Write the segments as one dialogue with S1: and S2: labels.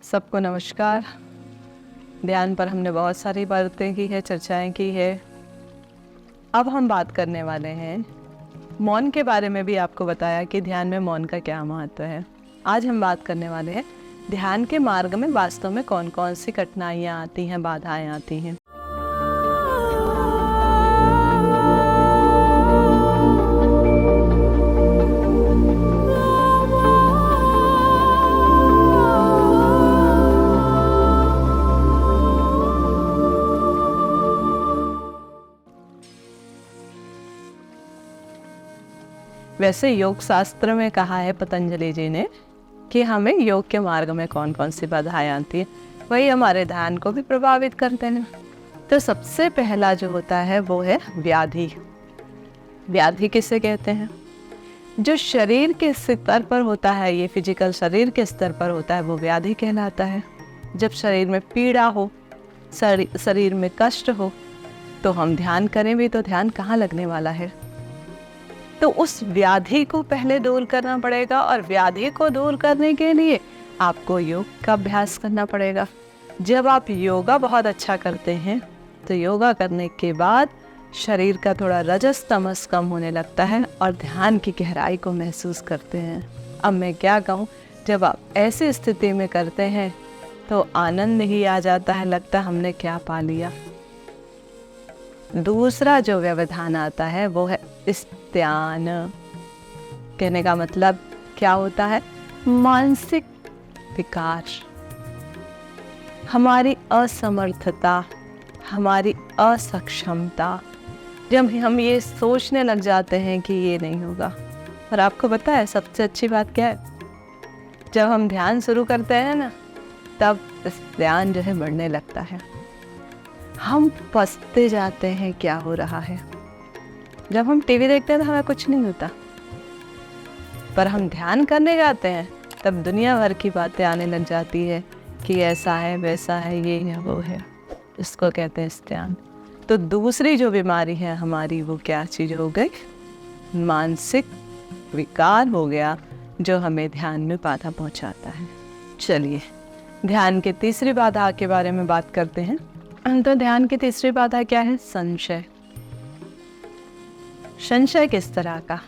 S1: सबको नमस्कार। ध्यान पर हमने बहुत सारी बातें की है, चर्चाएं की है। अब हम बात करने वाले हैं मौन के बारे में। भी आपको बताया कि ध्यान में मौन का क्या महत्व है। आज हम बात करने वाले हैं ध्यान के मार्ग में वास्तव में कौन कौन सी कठिनाइयाँ आती हैं, बाधाएं आती हैं। वैसे योग शास्त्र में कहा है पतंजलि जी ने कि हमें योग के मार्ग में कौन कौन सी बाधाएं आती है, वही हमारे ध्यान को भी प्रभावित करते हैं। तो सबसे पहला जो होता है वो है व्याधि। व्याधि किसे कहते हैं? जो शरीर के स्तर पर होता है, ये फिजिकल शरीर के स्तर पर होता है, वो व्याधि कहलाता है। जब शरीर में पीड़ा हो, शरीर में कष्ट हो, तो हम ध्यान करें भी तो ध्यान कहाँ लगने वाला है। तो उस व्याधि को पहले दूर करना पड़ेगा, और व्याधि को दूर करने के लिए आपको योग का अभ्यास करना पड़ेगा। जब आप योगा बहुत अच्छा करते हैं तो योगा करने के बाद शरीर का थोड़ा रजस तमस कम होने लगता है और ध्यान की गहराई को महसूस करते हैं। अब मैं क्या कहूँ, जब आप ऐसी स्थिति में करते हैं तो आनंद ही आ जाता है, लगता है हमने क्या पा लिया। दूसरा जो व्यवधान आता है वो है स्त्यान। कहने का मतलब क्या होता है? मानसिक विकार, हमारी असमर्थता, हमारी असक्षमता। जब हम ये सोचने लग जाते हैं कि ये नहीं होगा। और आपको पता है सबसे अच्छी बात क्या है? जब हम ध्यान शुरू करते हैं ना, तब ध्यान जो है बढ़ने लगता है। हम फंसते जाते हैं क्या हो रहा है। जब हम टीवी देखते हैं तो हमें कुछ नहीं होता, पर हम ध्यान करने जाते हैं तब दुनिया भर की बातें आने लग जाती है कि ऐसा है, वैसा है, ये है, वो है। इसको कहते हैं स्त्यान। तो दूसरी जो बीमारी है हमारी, वो क्या चीज़ हो गई? मानसिक विकार हो गया, जो हमें ध्यान में बाधा पहुंचाता है। चलिए ध्यान के तीसरी बाधा के बारे में बात करते हैं। तो ध्यान की तीसरी बाधा क्या है? संशय। संशय किस तरह का?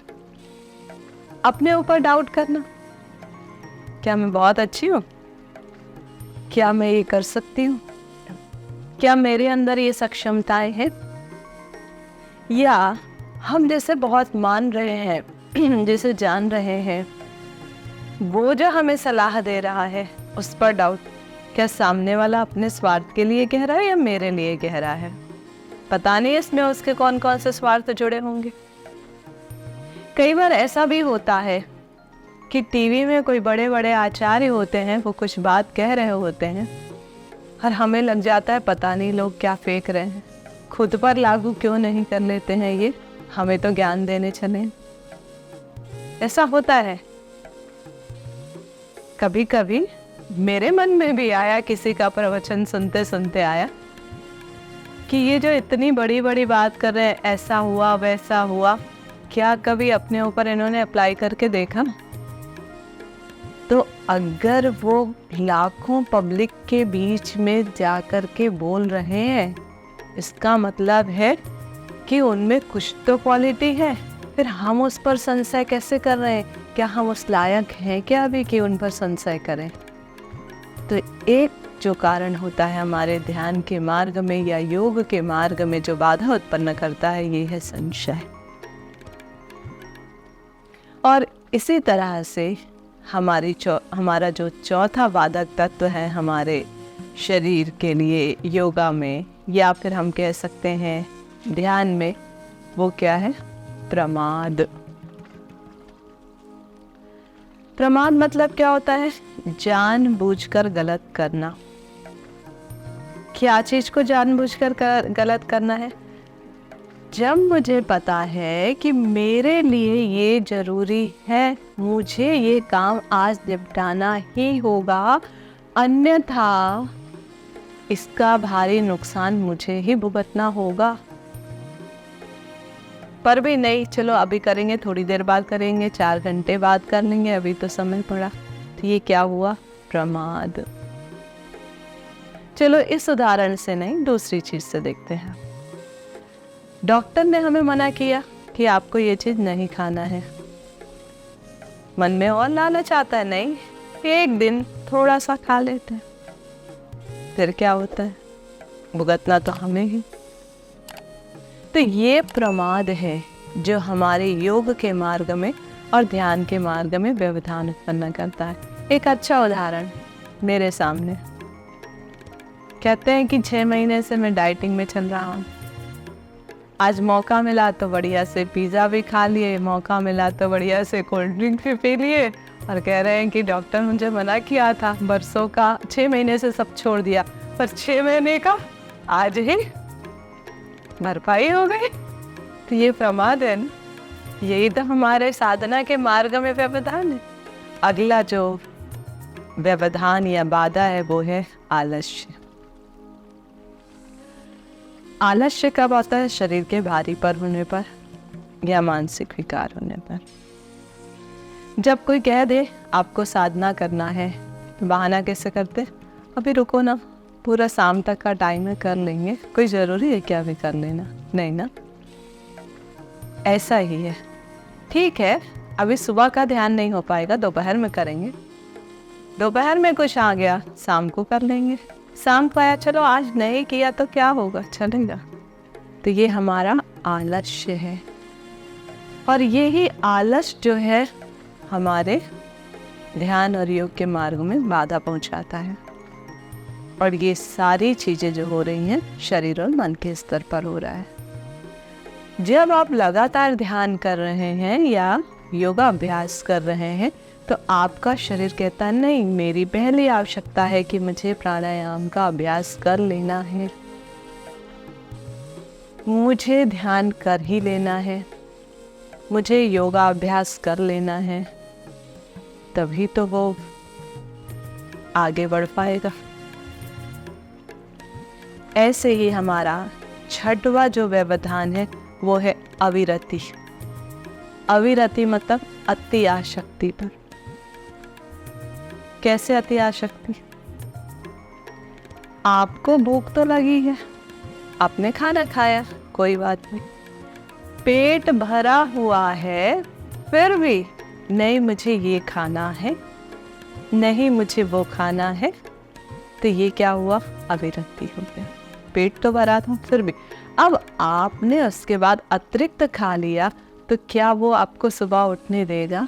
S1: अपने ऊपर डाउट करना। क्या मैं बहुत अच्छी हूँ? क्या मैं ये कर सकती हूँ? क्या मेरे अंदर ये सक्षमताएं हैं? या हम जैसे बहुत मान रहे हैं, जैसे जान रहे हैं, वो जो हमें सलाह दे रहा है उस पर डाउट। क्या सामने वाला अपने स्वार्थ के लिए कह रहा है या मेरे लिए कह रहा है? पता नहीं इसमें उसके कौन कौन से स्वार्थ जुड़े होंगे। कई बार ऐसा भी होता है कि टीवी में कोई बड़े बड़े आचार्य होते हैं, वो कुछ बात कह रहे होते हैं और हमें लग जाता है पता नहीं लोग क्या फेंक रहे हैं, खुद पर लागू क्यों नहीं कर लेते हैं, ये हमें तो ज्ञान देने चले। ऐसा होता है। कभी कभी मेरे मन में भी आया, किसी का प्रवचन सुनते सुनते आया कि ये जो इतनी बड़ी बड़ी बात कर रहे हैं, ऐसा हुआ वैसा हुआ, क्या कभी अपने ऊपर इन्होंने अप्लाई करके देखा? तो अगर वो लाखों पब्लिक के बीच में जाकर के बोल रहे हैं, इसका मतलब है कि उनमें कुछ तो क्वालिटी है। फिर हम उस पर संशय कैसे कर रहे हैं? क्या हम उस लायक हैं क्या अभी कि उन पर संशय करें? तो एक जो कारण होता है हमारे ध्यान के मार्ग में या योग के मार्ग में, जो बाधा उत्पन्न करता है, ये है संशय। और इसी तरह से हमारा जो चौथा बाधक तत्व है हमारे शरीर के लिए योगा में, या फिर हम कह सकते हैं ध्यान में, वो क्या है? प्रमाद। प्रमाद मतलब क्या होता है? जानबूझकर गलत करना। क्या चीज को जानबूझकर गलत करना है? जब मुझे पता है कि मेरे लिए ये जरूरी है, मुझे ये काम आज निपटाना ही होगा, अन्यथा इसका भारी नुकसान मुझे ही भुगतना होगा, पर भी नहीं, चलो अभी करेंगे, थोड़ी देर बाद करेंगे, 4 घंटे बाद कर लेंगे, अभी तो समय पड़ा। तो ये क्या हुआ? प्रमाद। चलो इस उदाहरण से नहीं, दूसरी चीज से देखते हैं। डॉक्टर ने हमें मना किया कि आपको ये चीज नहीं खाना है। मन में और लालच आता है, नहीं एक दिन थोड़ा सा खा लेते हैं, फिर क्या होता है, भुगतना तो हमें ही। तो ये प्रमाद है जो हमारे योग के मार्ग में और ध्यान के मार्ग में व्यवधान उत्पन्न करता है। एक अच्छा उदाहरण मेरे सामने, कहते हैं कि 6 महीने से मैं डाइटिंग में चल रहा हूँ। आज मौका मिला तो बढ़िया से पिज़्ज़ा भी खा लिए, मौका मिला तो बढ़िया से कोल्ड ड्रिंक भी पी लिए, और कह रहे हैं कि डॉक्टर मुझे मना किया था, बरसों का 6 महीने से सब छोड़ दिया, पर 6 महीने का आज ही भरपाई हो गई। तो ये प्रमाद है ना, यही तो हमारे साधना के मार्ग में व्यवधान है। अगला जो व्यवधान या बाधा है वो है आलस्य। आलस्य कब आता है? शरीर के भारी पर होने पर या मानसिक विकार होने पर। जब कोई कह दे आपको साधना करना है तो बहाना कैसे करते? अभी रुको ना, पूरा शाम तक का टाइम है, कर लेंगे, कोई ज़रूरी है क्या अभी कर लेना? नहीं ना, ऐसा ही है। ठीक है, अभी सुबह का ध्यान नहीं हो पाएगा, दोपहर में करेंगे, दोपहर में कुछ आ गया शाम को कर लेंगे, शाम को आया चलो आज नहीं किया तो क्या होगा, चलेगा। तो ये हमारा आलस्य है, और यही आलस जो है हमारे ध्यान और योग के मार्ग में बाधा पहुंचाता है। और ये सारी चीज़ें जो हो रही हैं शरीर और मन के स्तर पर हो रहा है। जब आप लगातार ध्यान कर रहे हैं या योगा अभ्यास कर रहे हैं तो आपका शरीर कहता है नहीं, मेरी पहली आवश्यकता है कि मुझे प्राणायाम का अभ्यास कर लेना है, मुझे ध्यान कर ही लेना है, मुझे योगा अभ्यास कर लेना है, तभी तो वो आगे बढ़ पाएगा। ऐसे ही हमारा छठवां जो व्यवधान है वो है अविरति। अविरति मतलब अति आसक्ति पर। कैसे अति आसक्ति? आपको भूख तो लगी है, आपने खाना खाया, कोई बात नहीं, पेट भरा हुआ है, फिर भी नहीं मुझे ये खाना है, नहीं मुझे वो खाना है, तो ये क्या हुआ? अविरति हो गया। पेट तो भरा था फिर भी। अब आपने उसके बाद अतिरिक्त खा लिया तो क्या वो आपको सुबह उठने देगा?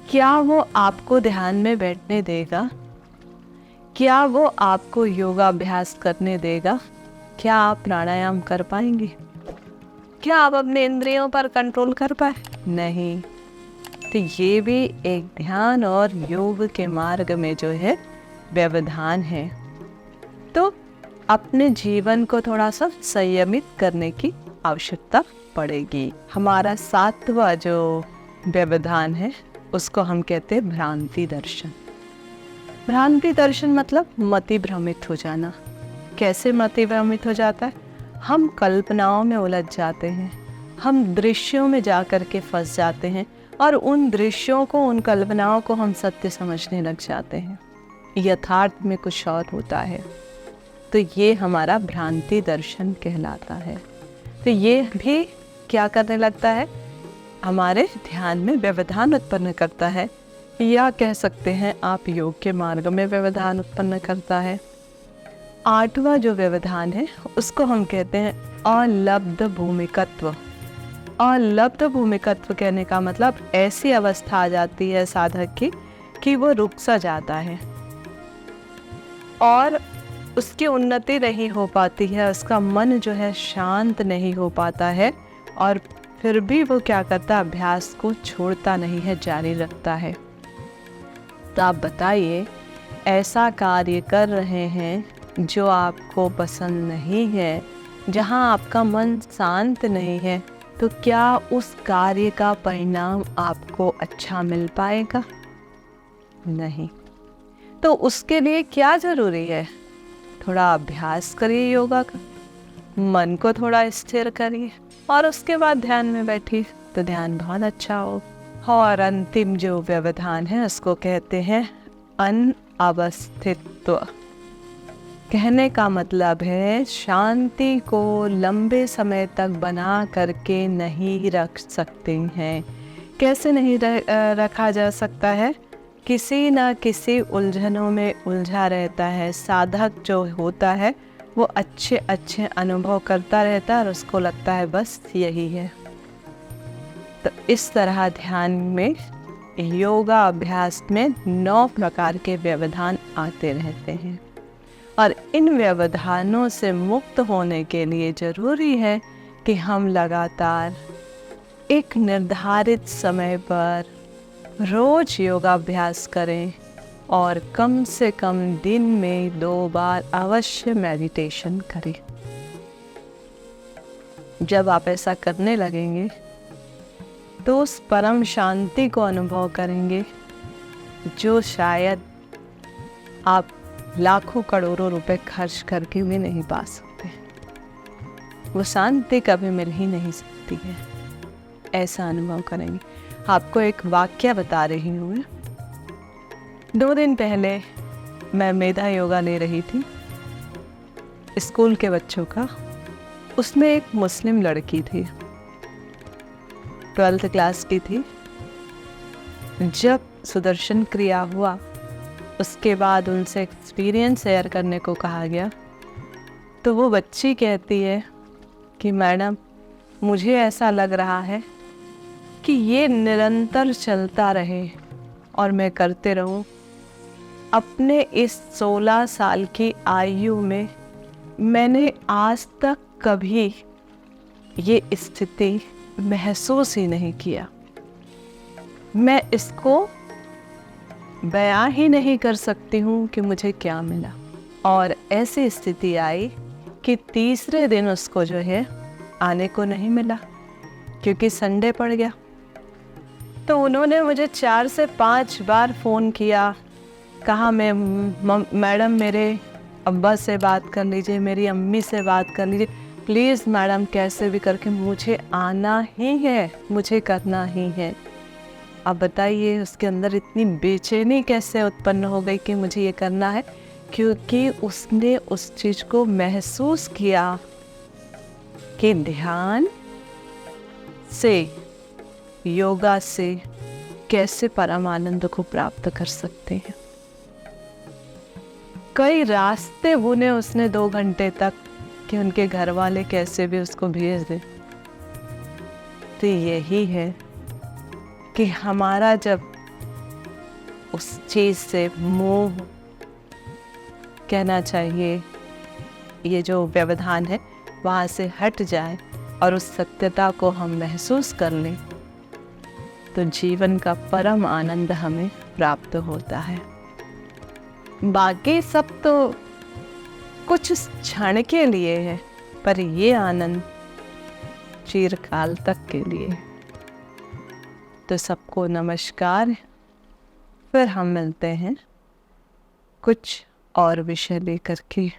S1: क्या वो आपको ध्यान में बैठने देगा? क्या वो आपको योगा अभ्यास करने देगा? क्या आप प्राणायाम कर पाएंगे? क्या आप अपने इंद्रियों पर कंट्रोल कर पाए? नहीं। तो ये भी एक ध्यान और योग के मार्ग में जो है व्यवधान है। तो अपने जीवन को थोड़ा सा संयमित करने की आवश्यकता पड़ेगी। हमारा 7वां जो व्यवधान है उसको हम कहते हैं भ्रांति दर्शन। भ्रांति दर्शन मतलब मति भ्रमित हो जाना। कैसे मति भ्रमित हो जाता है? हम कल्पनाओं में उलझ जाते हैं, हम दृश्यों में जा कर के फंस जाते हैं और उन दृश्यों को, उन कल्पनाओं को हम सत्य समझने लग जाते हैं, यथार्थ में कुछ और होता है। तो ये हमारा भ्रांति दर्शन कहलाता है। तो ये भी क्या करने लगता है? हमारे ध्यान में व्यवधान उत्पन्न करता है, या कह सकते हैं आप योग के मार्ग में व्यवधान उत्पन्न करता है। 8वां जो व्यवधान है उसको हम कहते हैं अलब्ध भूमिकत्व। अलब्ध भूमिकत्व कहने का मतलब ऐसी अवस्था आ जाती है साधक की कि वो रुक सा जाता है और उसकी उन्नति नहीं हो पाती है, उसका मन जो है शांत नहीं हो पाता है, और फिर भी वो क्या करता है? अभ्यास को छोड़ता नहीं है, जारी रखता है। तो आप बताइए, ऐसा कार्य कर रहे हैं जो आपको पसंद नहीं है, जहाँ आपका मन शांत नहीं है, तो क्या उस कार्य का परिणाम आपको अच्छा मिल पाएगा? नहीं। तो उसके लिए क्या ज़रूरी है? थोड़ा अभ्यास करिए योगा का, मन को थोड़ा स्थिर करिए और उसके बाद ध्यान में बैठिए तो ध्यान बहुत अच्छा हो। और अंतिम जो व्यवधान है उसको कहते हैं अनवस्थित्व। कहने का मतलब है शांति को लंबे समय तक बना करके नहीं रख सकते हैं। कैसे नहीं रखा जा सकता है? किसी न किसी उलझनों में उलझा रहता है। साधक जो होता है वो अच्छे अच्छे अनुभव करता रहता है और उसको लगता है बस यही है। तो इस तरह ध्यान में, योगा अभ्यास में 9 प्रकार के व्यवधान आते रहते हैं और इन व्यवधानों से मुक्त होने के लिए ज़रूरी है कि हम लगातार एक निर्धारित समय पर रोज योगाभ्यास करें और कम से कम दिन में 2 बार अवश्य मेडिटेशन करें। जब आप ऐसा करने लगेंगे तो उस परम शांति को अनुभव करेंगे जो शायद आप लाखों करोड़ों रुपए खर्च करके भी नहीं पा सकते। वो शांति कभी मिल ही नहीं सकती है। ऐसा अनुभव करेंगे। आपको एक वाक्य बता रही हूँ मैं। 2 दिन पहले मैं मेधा योगा ले रही थी स्कूल के बच्चों का। उसमें एक मुस्लिम लड़की थी, 12th क्लास की थी। जब सुदर्शन क्रिया हुआ उसके बाद उनसे एक्सपीरियंस शेयर करने को कहा गया तो वो बच्ची कहती है कि मैडम मुझे ऐसा लग रहा है कि ये निरंतर चलता रहे और मैं करते रहूं। अपने इस 16 साल की आयु में मैंने आज तक कभी ये स्थिति महसूस ही नहीं किया। मैं इसको बयां ही नहीं कर सकती हूँ कि मुझे क्या मिला। और ऐसी स्थिति आई कि तीसरे दिन उसको जो है आने को नहीं मिला क्योंकि संडे पड़ गया। तो उन्होंने मुझे 4 से 5 बार फ़ोन किया, कहा मैडम मेरे अब्बा से बात कर लीजिए, मेरी अम्मी से बात कर लीजिए, प्लीज़ मैडम कैसे भी करके मुझे आना ही है, मुझे करना ही है। अब बताइए उसके अंदर इतनी बेचैनी कैसे उत्पन्न हो गई कि मुझे ये करना है, क्योंकि उसने उस चीज़ को महसूस किया कि ध्यान से, योगा से कैसे परम आनंद को प्राप्त कर सकते हैं। कई रास्ते बुने उसने 2 घंटे तक कि उनके घर वाले कैसे भी उसको भेज दे। तो यही है कि हमारा जब उस चीज़ से मोह, कहना चाहिए ये जो व्यवधान है, वहाँ से हट जाए और उस सत्यता को हम महसूस कर लें तो जीवन का परम आनंद हमें प्राप्त होता है। बाकी सब तो कुछ क्षण के लिए है, पर ये आनंद चिरकाल तक के लिए। तो सबको नमस्कार। फिर हम मिलते हैं कुछ और विषय लेकर के।